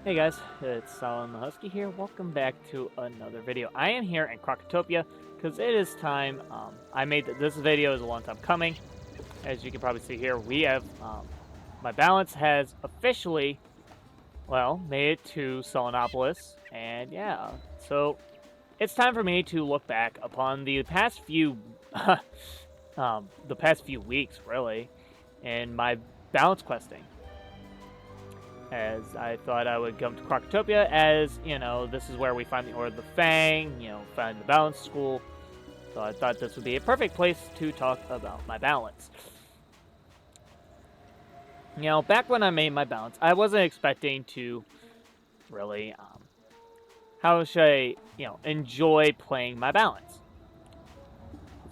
Hey guys, it's Solomon the Husky here. Welcome back to another video. I am here in Crocotopia because it is time. I made this video is a long time coming. As you can probably see here, we have my balance has officially, made it to Selenopolis, and yeah, so it's time for me to look back upon the past few, weeks really, in my balance questing. As I thought I would come to Crocotopia, as, this is where we find the Order of the Fang, find the balance school. So I thought this would be a perfect place to talk about my balance. Back when I made my balance, I wasn't expecting to really, how should I, enjoy playing my balance.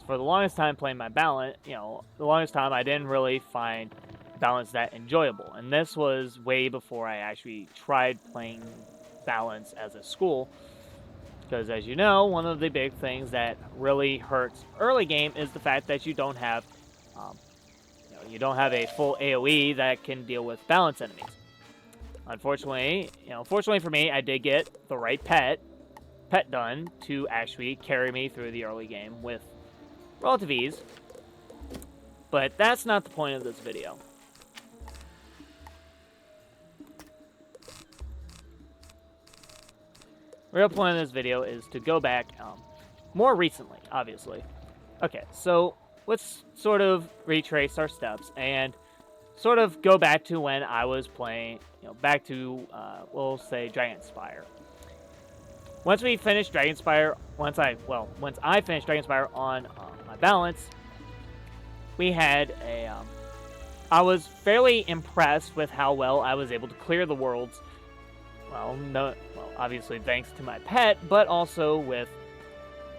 For the longest time playing my balance, the longest time I didn't really find balance that enjoyable. And this was way before I actually tried playing balance as a school. Because as you know, one of the big things that really hurts early game is the fact that you don't have, a full AOE that can deal with balance enemies. Unfortunately, fortunately for me, I did get the right pet done to actually carry me through the early game with relative ease. But that's not the point of this video. Real point of this video is to go back more recently, obviously. Okay, so let's sort of retrace our steps and sort of go back to when I was playing, back to, we'll say, Dragonspire. Once we finished Dragonspire, once I finished Dragonspire on my balance, we had a, I was fairly impressed with how well I was able to clear the worlds. Obviously thanks to my pet, but also with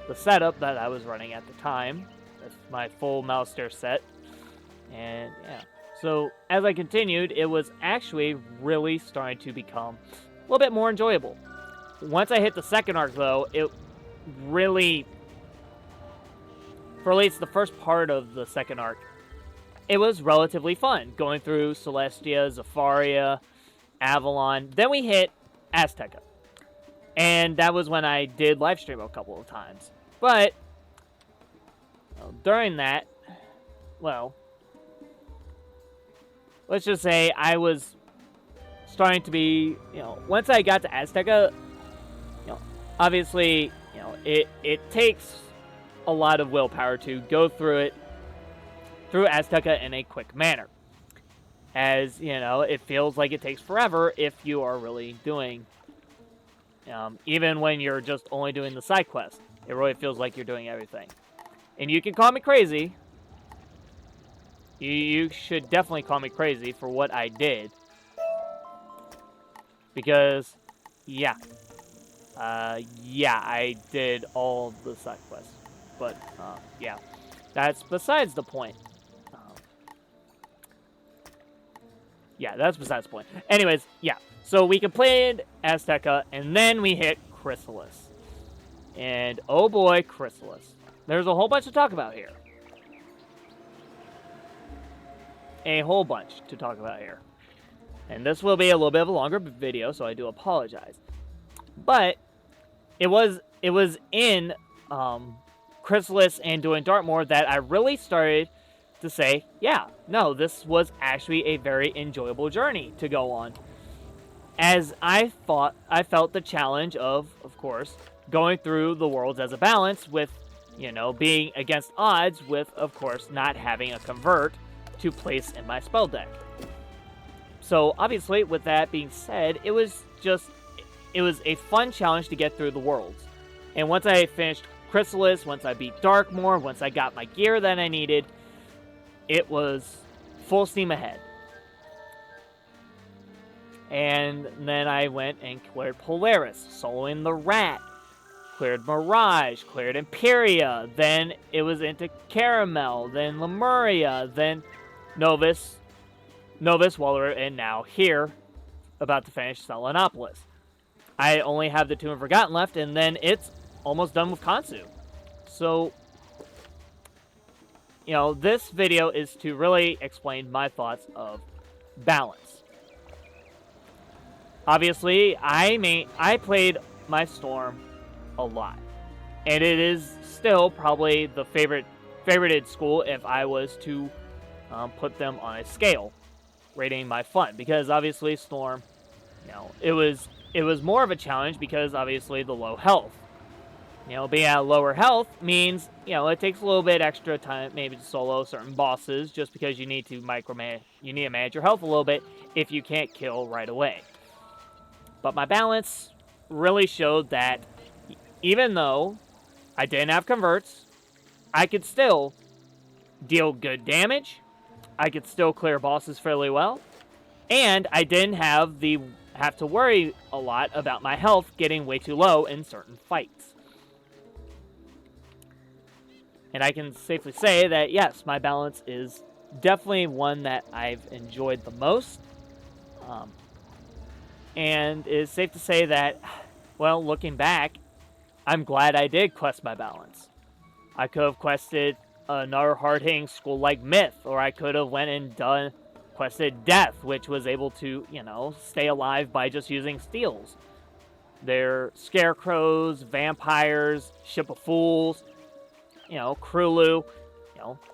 the setup that I was running at the time, with my full Mouster set. And yeah, so as I continued, it was actually really starting to become a little bit more enjoyable. Once I hit the second arc, though, it really, for at least the first part of the second arc, it was relatively fun, going through Celestia, Zafaria, Avalon. Then we hit Azteca. And that was when I did live stream a couple of times. But during that, let's just say I was starting to be, once I got to Azteca, obviously, it takes a lot of willpower to go through Azteca in a quick manner. As, it feels like it takes forever if you are really doing, even when you're just only doing the side quest. It really feels like you're doing everything. And you can call me crazy. You should definitely call me crazy for what I did. Because, yeah, I did all the side quests. But, yeah, that's besides the point. Yeah, that's besides the point. Anyways, yeah. So we completed Azteca, and then we hit Chrysalis. And, oh boy, Chrysalis. There's a whole bunch to talk about here. A whole bunch to talk about here. And this will be a little bit of a longer video, so I do apologize. But it was in Chrysalis and doing Dartmoor that I really started to say, yeah, no, this was actually a very enjoyable journey to go on. As I felt the challenge of course, going through the worlds as a balance with, being against odds with, of course, not having a convert to place in my spell deck. So, obviously, with that being said, it was a fun challenge to get through the worlds. And once I finished Chrysalis, once I beat Dartmoor, once I got my gear that I needed, it was full steam ahead. And then I went and cleared Polaris, soloing the Rat, cleared Mirage, cleared Imperia, then it was into Caramel, then Lemuria, then Novus, Waller, and now here, about to finish Selenopolis. I only have the Tomb of Forgotten left, and then it's almost done with Kansu. So, this video is to really explain my thoughts of balance. obviously, I played my Storm a lot, and it is still probably the favorited school if I was to put them on a scale, rating my fun, because obviously Storm, it was more of a challenge because obviously the low health. Being at lower health means, it takes a little bit extra time maybe to solo certain bosses just because you need to manage your health a little bit if you can't kill right away. But my balance really showed that even though I didn't have converts, I could still deal good damage, I could still clear bosses fairly well, and I didn't have to worry a lot about my health getting way too low in certain fights. And I can safely say that, yes, my balance is definitely one that I've enjoyed the most. And it's safe to say that, well, looking back, I'm glad I did quest my balance. I could have quested another hard-hitting school like Myth, or I could have went and quested Death, which was able to, stay alive by just using steals. They're scarecrows, vampires, Ship of Fools, Krulu.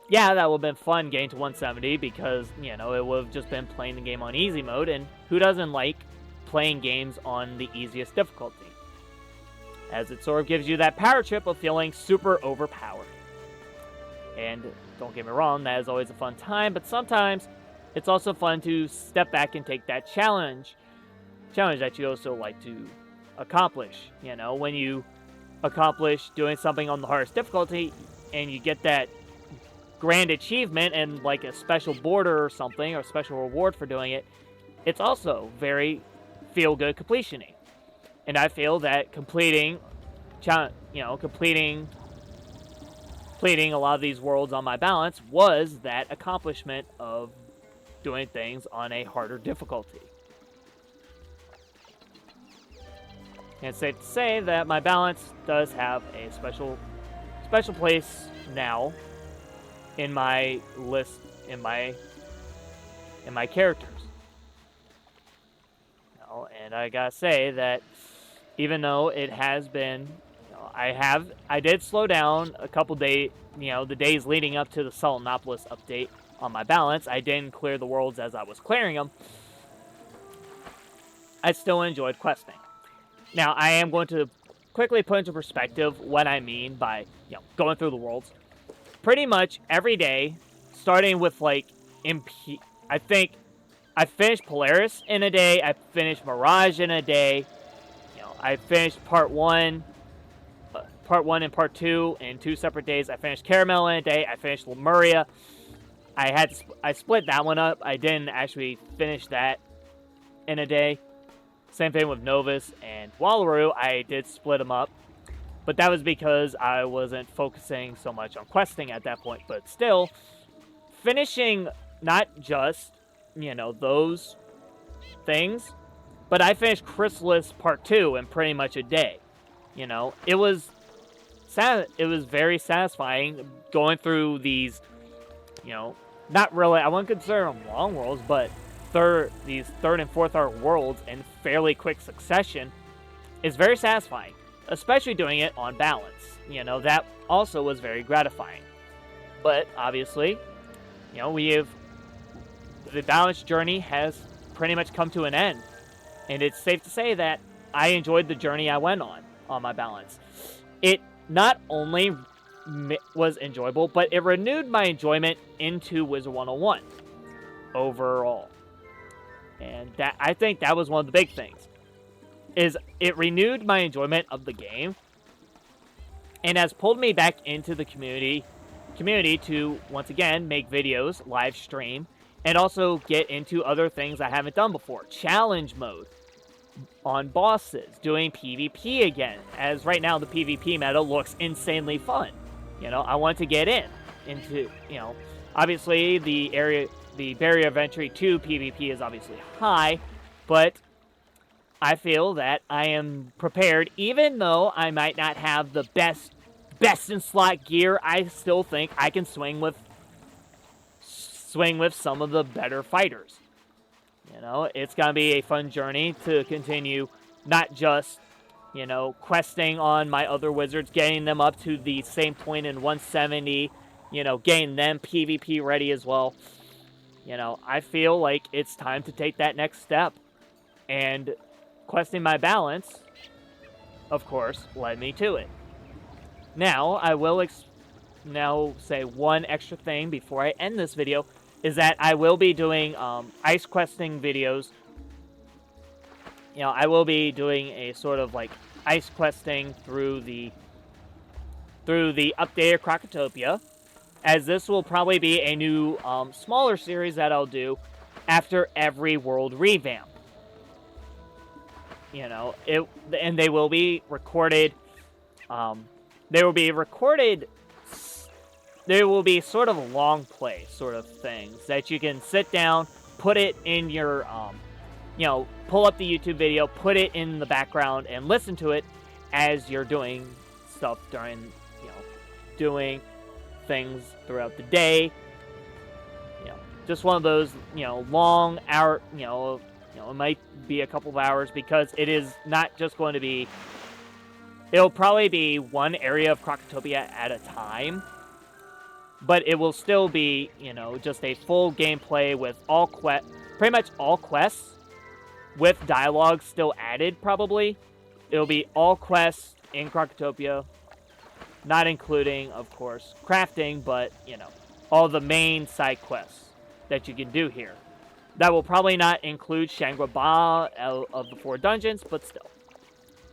Yeah, that would have been fun getting to 170 because, it would have just been playing the game on easy mode, and who doesn't like playing games on the easiest difficulty? As it sort of gives you that power trip of feeling super overpowered. And don't get me wrong, that is always a fun time, but sometimes it's also fun to step back and take that challenge that you also like to accomplish. When you accomplish doing something on the hardest difficulty and you get that grand achievement and like a special border or something, or special reward for doing it, it's also very feel-good completion-y. And I feel that completing a lot of these worlds on my balance was that accomplishment of doing things on a harder difficulty. And it's safe to say that my balance does have a special place now in my list, in my characters. And I gotta say that even though it has been, I did slow down a couple days, the days leading up to the Sultanopolis update on my balance. I didn't clear the worlds as I was clearing them. I still enjoyed questing. Now, I am going to quickly put into perspective what I mean by, going through the worlds. Pretty much every day, starting with, I think I finished Polaris in a day, I finished Mirage in a day, I finished Part 1 and Part 2 in 2 separate days. I finished Caramel in a day, I finished Lemuria. I split that one up. I didn't actually finish that in a day. Same thing with Novus and Wallaroo. I did split them up. But that was because I wasn't focusing so much on questing at that point. But still, finishing not just, those things, but I finished Chrysalis Part 2 in pretty much a day. It was very satisfying going through these, not really, I wouldn't consider them long worlds, but these third and fourth arc worlds in fairly quick succession is very satisfying, especially doing it on balance. That also was very gratifying. But obviously, the balance journey has pretty much come to an end, and it's safe to say that I enjoyed the journey I went on my balance. It not only was enjoyable, but it renewed my enjoyment into Wizard101 overall. And I think that was one of the big things, is it renewed my enjoyment of the game and has pulled me back into the community to, once again, make videos, live stream, and also get into other things I haven't done before. Challenge mode on bosses, doing PvP again, as right now the PvP meta looks insanely fun. I want to get into, obviously the barrier of entry to PvP is obviously high, but I feel that I am prepared. Even though I might not have the best in slot gear, I still think I can swing with some of the better fighters. You know, it's going to be a fun journey to continue, not just, you know, questing on my other wizards, getting them up to the same point in 170, you know, getting them PvP ready as well. You know, I feel like it's time to take that next step. And questing my balance, of course, led me to it. Now, I will now say one extra thing before I end this video, is that I will be doing ice questing videos. You know, I will be doing a sort of like ice questing through the updated Krokotopia, as this will probably be a new smaller series that I'll do after every world revamp. You know, and they will be recorded. They will be recorded. There will be sort of a long play sort of things that you can sit down, put it in your, you know, pull up the YouTube video, put it in the background, and listen to it as you're doing stuff during, you know, doing things throughout the day. You know, just one of those, you know, long hour, you know, it might be a couple of hours, because it is not just going to be, it'll probably be one area of Krokotopia at a time. But it will still be, you know, just a full gameplay with pretty much all quests, with dialogue still added, probably. It'll be all quests in Krokotopia, not including, of course, crafting, but, you know, all the main side quests that you can do here. That will probably not include Shangri-La of the 4 dungeons, but still.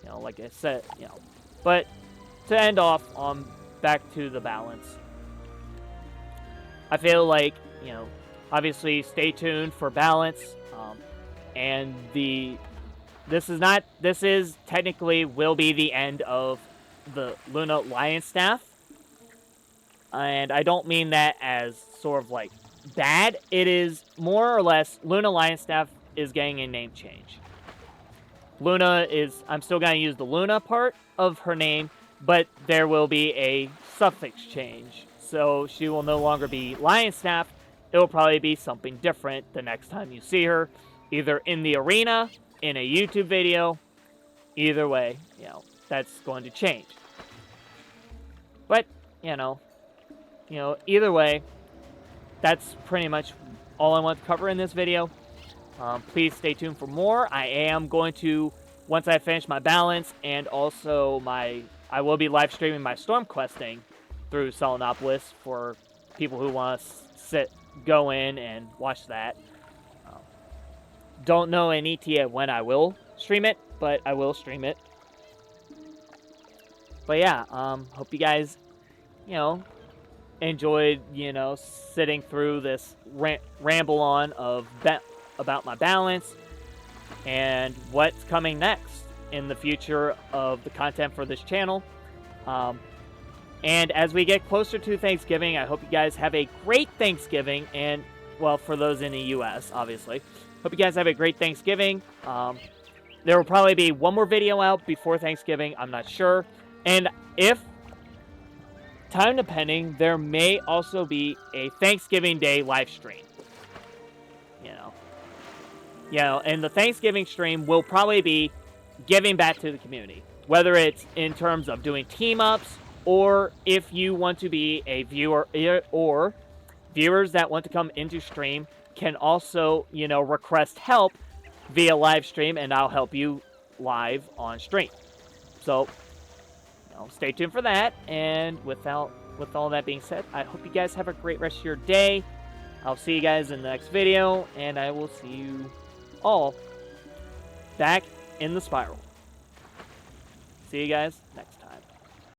You know, like I said, you know. But to end off on back to the balance, I feel like, you know, obviously stay tuned for balance, and this is technically will be the end of the Luna Lion Staff, and I don't mean that as sort of like bad. It is more or less, Luna Lion Staff is getting a name change. Luna is, I'm still going to use the Luna part of her name, but there will be a suffix change. So she will no longer be Lion Staff. It will probably be something different the next time you see her, either in the arena, in a YouTube video. Either way, you know, that's going to change. But, you know, either way, that's pretty much all I want to cover in this video. Please stay tuned for more. I am going to, once I finish my balance, and also I will be live streaming my storm questing through Selenopolis for people who want to go in and watch that. Don't know an ETA when I will stream it, but I will stream it. But yeah, hope you guys, you know, enjoyed, you know, sitting through this ramble on of about my balance and what's coming next in the future of the content for this channel. And as we get closer to Thanksgiving, I hope you guys have a great Thanksgiving. And, well, for those in the U.S., obviously. Hope you guys have a great Thanksgiving. There will probably be one more video out before Thanksgiving. I'm not sure. And if time depending, there may also be a Thanksgiving Day live stream. You know, and the Thanksgiving stream will probably be giving back to the community. Whether it's in terms of doing team-ups, or if you want to be a viewer, or viewers that want to come into stream can also, you know, request help via live stream, and I'll help you live on stream. So, you know, stay tuned for that. And with all that being said, I hope you guys have a great rest of your day. I'll see you guys in the next video, and I will see you all back in the spiral. See you guys next time.